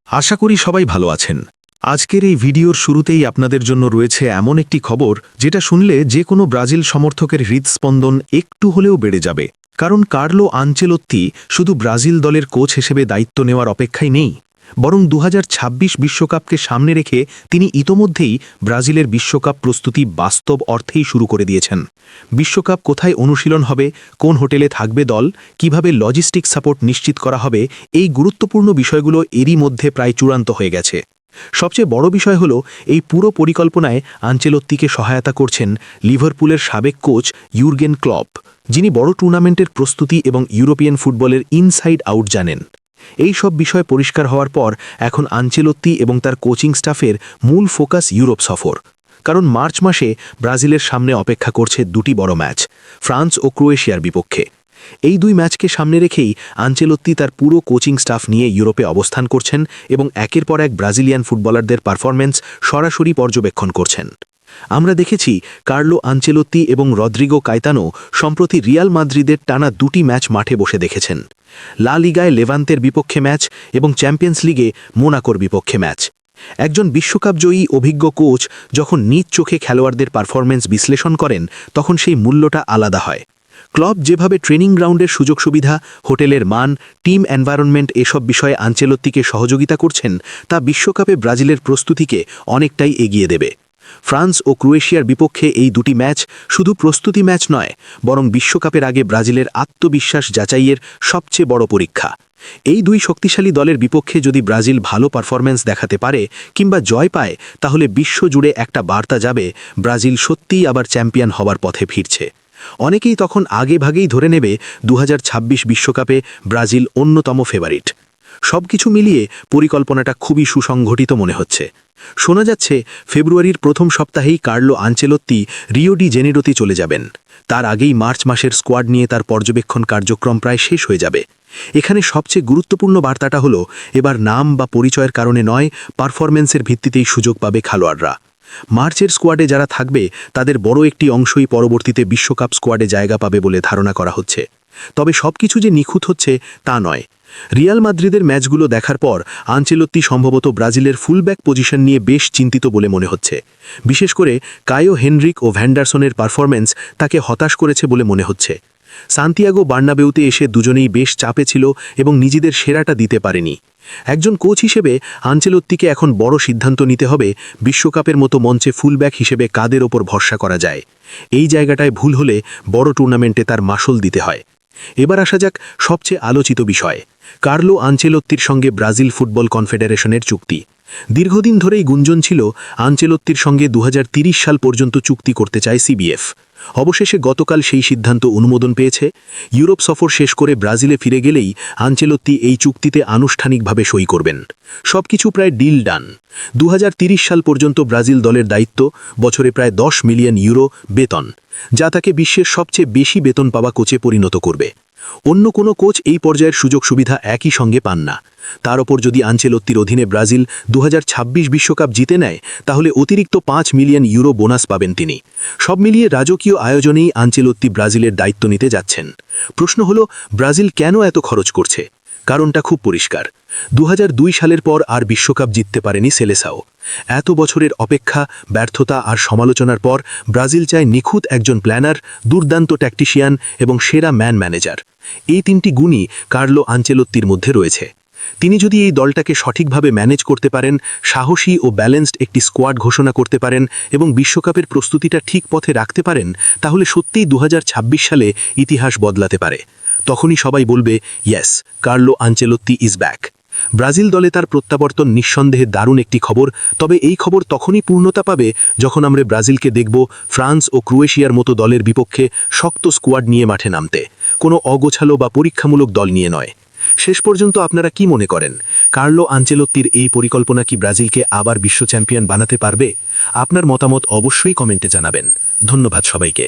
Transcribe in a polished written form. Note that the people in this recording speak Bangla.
আশা করি সবাই ভালো আছেন। আজকের এই ভিডিওর শুরুতেই আপনাদের জন্য রয়েছে এমন একটি খবর যেটা শুনলে যে কোনো ব্রাজিল সমর্থকের হৃদস্পন্দন একটু হলেও বেড়ে যাবে। কারণ কার্লো আনচেলোত্তি শুধু ব্রাজিল দলের কোচ হিসেবে দায়িত্ব নেওয়ার অপেক্ষায় নেই, বরং ২০২৬ বিশ্বকাপকে সামনে রেখে তিনি ইতোমধ্যেই ব্রাজিলের বিশ্বকাপ প্রস্তুতি বাস্তব অর্থেই শুরু করে দিয়েছেন। বিশ্বকাপ কোথায় অনুশীলন হবে, কোন হোটেলে থাকবে দল, কিভাবে লজিস্টিক সাপোর্ট নিশ্চিত করা হবে, এই গুরুত্বপূর্ণ বিষয়গুলো এরই মধ্যে প্রায় চূড়ান্ত হয়ে গেছে। সবচেয়ে বড় বিষয় হল এই পুরো পরিকল্পনায় আনচেলোত্তিকে সহায়তা করছেন লিভারপুলের সাবেক কোচ ইউর্গেন ক্লপ, যিনি বড় টুর্নামেন্টের প্রস্তুতি এবং ইউরোপিয়ান ফুটবলের ইনসাইড আউট জানেন। এই সব বিষয় পরিষ্কার হওয়ার পর এখন আনচেলোত্তি এবং তার কোচিং স্টাফের মূল ফোকাস ইউরোপ সফর। কারণ মার্চ মাসে ব্রাজিলের সামনে অপেক্ষা করছে দুটি বড় ম্যাচ, ফ্রান্স ও ক্রোয়েশিয়ার বিপক্ষে। এই দুই ম্যাচকে সামনে রেখেই আনচেলোত্তি তার পুরো কোচিং স্টাফ নিয়ে ইউরোপে অবস্থান করছেন এবং একের পর এক ব্রাজিলিয়ান ফুটবলারদের পারফরম্যান্স সরাসরি পর্যবেক্ষণ করছেন। আমরা দেখেছি কার্লো আনচেলোত্তি এবং রদ্রিগো কায়তানো সম্প্রতি রিয়াল মাদ্রিদের টানা দুটি ম্যাচ মাঠে বসে দেখেছেন, লা লিগায় লেভান্তের বিপক্ষে ম্যাচ এবং চ্যাম্পিয়ন্স লিগে মোনাকোর বিপক্ষে ম্যাচ। একজন বিশ্বকাপজয়ী অভিজ্ঞ কোচ যখন নিজ চোখে খেলোয়াড়দের পারফরম্যান্স বিশ্লেষণ করেন, তখন সেই মূল্যটা আলাদা হয়। ক্লব যেভাবে ট্রেনিং গ্রাউন্ডের সুযোগ সুবিধা, হোটেলের মান, টিম এনভায়রনমেন্ট এসব বিষয়ে আনচেলোত্তিকে সহযোগিতা করছেন, তা বিশ্বকাপে ব্রাজিলের প্রস্তুতিকে অনেকটাই এগিয়ে দেবে। ফ্রান্স ও ক্রোয়েশিয়ার বিপক্ষে এই দুটি ম্যাচ শুধু প্রস্তুতি ম্যাচ নয়, বরং বিশ্বকাপের আগে ব্রাজিলের আত্মবিশ্বাস যাচাইয়ের সবচেয়ে বড় পরীক্ষা। এই দুই শক্তিশালী দলের বিপক্ষে যদি ব্রাজিল ভালো পারফরম্যান্স দেখাতে পারে কিংবা জয় পায়, তাহলে বিশ্বজুড়ে একটা বার্তা যাবে ব্রাজিল সত্যিই আবার চ্যাম্পিয়ন হবার পথে ফিরছে। অনেকেই তখন আগেভাগেই ধরে নেবে ২০২৬ বিশ্বকাপে ব্রাজিল অন্যতম ফেভারিট। সবকিছু মিলিয়ে পরিকল্পনাটা খুবই সুসংগঠিত মনে হচ্ছে। শোনা যাচ্ছে ফেব্রুয়ারির প্রথম সপ্তাহেই কার্লো আনচেলোত্তি রিও ডি জেনেরোতে চলে যাবেন। তার আগেই মার্চ মাসের স্কোয়াড নিয়ে তার পর্যবেক্ষণ কার্যক্রম প্রায় শেষ হয়ে যাবে। এখানে সবচেয়ে গুরুত্বপূর্ণ বার্তাটা হলো, এবার নাম বা পরিচয়ের কারণে নয়, পারফরম্যান্সের ভিত্তিতেই সুযোগ পাবে খেলোয়াড়রা। মার্চের স্কোয়াডে যারা থাকবে তাদের বড় একটি অংশই পরবর্তীতে বিশ্বকাপ স্কোয়াডে জায়গা পাবে বলে ধারণা করা হচ্ছে। তবে সবকিছু যে নিখুঁত হচ্ছে তা নয়। রিয়াল মাদ্রিদের ম্যাচগুলো দেখার পর আনচেলোত্তি সম্ভবত ব্রাজিলের ফুলব্যাক পজিশন নিয়ে বেশ চিন্তিত বলে মনে হচ্ছে। বিশেষ করে কায়ো হেনরিক ও ভ্যান্ডারসনের পারফরম্যান্স তাকে হতাশ করেছে বলে মনে হচ্ছে। সান্তিয়াগো বার্নাবেউতে এসে দুজনেই বেশ চাপে ছিল এবং নিজেদের সেরাটা দিতে পারেনি। একজন কোচ হিসেবে আনচেলোত্তিকে এখন বড় সিদ্ধান্ত নিতে হবে, বিশ্বকাপের মতো মঞ্চে ফুলব্যাক হিসেবে কাদের ওপর ভরসা করা যায়। এই জায়গাটায় ভুল হলে বড় টুর্নামেন্টে তার মাসুল দিতে হয়। এবার আসা যাক সবচেয়ে আলোচিত বিষয়, কার্লো আনচেলোত্তির সঙ্গে ব্রাজিল ফুটবল কনফেডারেশনের চুক্তি। দীর্ঘদিন ধরেই গুঞ্জন ছিল আনচেলোত্তির সঙ্গে ২০৩০ সাল পর্যন্ত চুক্তি করতে চায় সিবিএফ। অবশেষে গতকাল সেই সিদ্ধান্ত অনুমোদন পেয়েছে। ইউরোপ সফর শেষ করে ব্রাজিলে ফিরে গেলেই আনচেলোত্তি এই চুক্তিতে আনুষ্ঠানিকভাবে সই করবেন। সবকিছু প্রায় ডিল ডান। ২০৩০ সাল পর্যন্ত ব্রাজিল দলের দায়িত্ব, বছরে প্রায় ১০ মিলিয়ন ইউরো বেতন, যা তাকে বিশ্বের সবচেয়ে বেশি বেতন পাওয়া কোচে পরিণত করবে। অন্য কোনো কোচ এই পর্যায়ের সুযোগ সুবিধা একই সঙ্গে পান না। তার ওপর যদি আনচেলোত্তির অধীনে ব্রাজিল ২০২৬ বিশ্বকাপ জিতে নেয়, তাহলে অতিরিক্ত ৫ মিলিয়ন ইউরো বোনাস পাবেন তিনি। সব মিলিয়ে রাজকীয় আয়োজনেই আনচেলোত্তি ব্রাজিলের দায়িত্ব নিতে যাচ্ছেন। প্রশ্ন হলো, ব্রাজিল কেন এত খরচ করছে? কারণটা খুব পরিষ্কার। ২০০২ সালের পর আর বিশ্বকাপ জিততে পারেনি সেলেসাও। এত বছরের অপেক্ষা, ব্যর্থতা আর সমালোচনার পর ব্রাজিল চায় নিখুঁত একজন প্ল্যানার, দুর্দান্ত ট্যাকটিশিয়ান এবং সেরা ম্যানেজার। এই তিনটি গুণই কার্লো আনচেলোত্তির মধ্যে রয়েছে। তিনি যদি এই দলটাকে সঠিকভাবে ম্যানেজ করতে পারেন, সাহসী ও ব্যালেন্সড একটি স্কোয়াড ঘোষণা করতে পারেন এবং বিশ্বকাপের প্রস্তুতিটা ঠিক পথে রাখতে পারেন, তাহলে সত্যিই ২০২৬ সালে ইতিহাস বদলাতে পারে। তখনই সবাই বলবে, yes, Carlo Ancelotti is back. Brazil দলে তার প্রত্যাবর্তন নিঃসন্দেহে দারুণ একটি খবর। তবে এই খবর তখনই পূর্ণতা পাবে যখন আমরা ব্রাজিলকে দেখব ফ্রান্স ও ক্রোয়েশিয়ার মতো দলের বিপক্ষে শক্ত স্কোয়াড নিয়ে মাঠে নামতে, কোনো অগোছালো বা পরীক্ষামূলক দল নিয়ে নয়। শেষ পর্যন্ত আপনারা কি মনে করেন, কার্লো আনচেলোত্তির এই পরিকল্পনা কি ব্রাজিলকে আবার বিশ্ব চ্যাম্পিয়ন বানাতে পারবে? আপনার মতামত অবশ্যই কমেন্টে জানাবেন। ধন্যবাদ সবাইকে।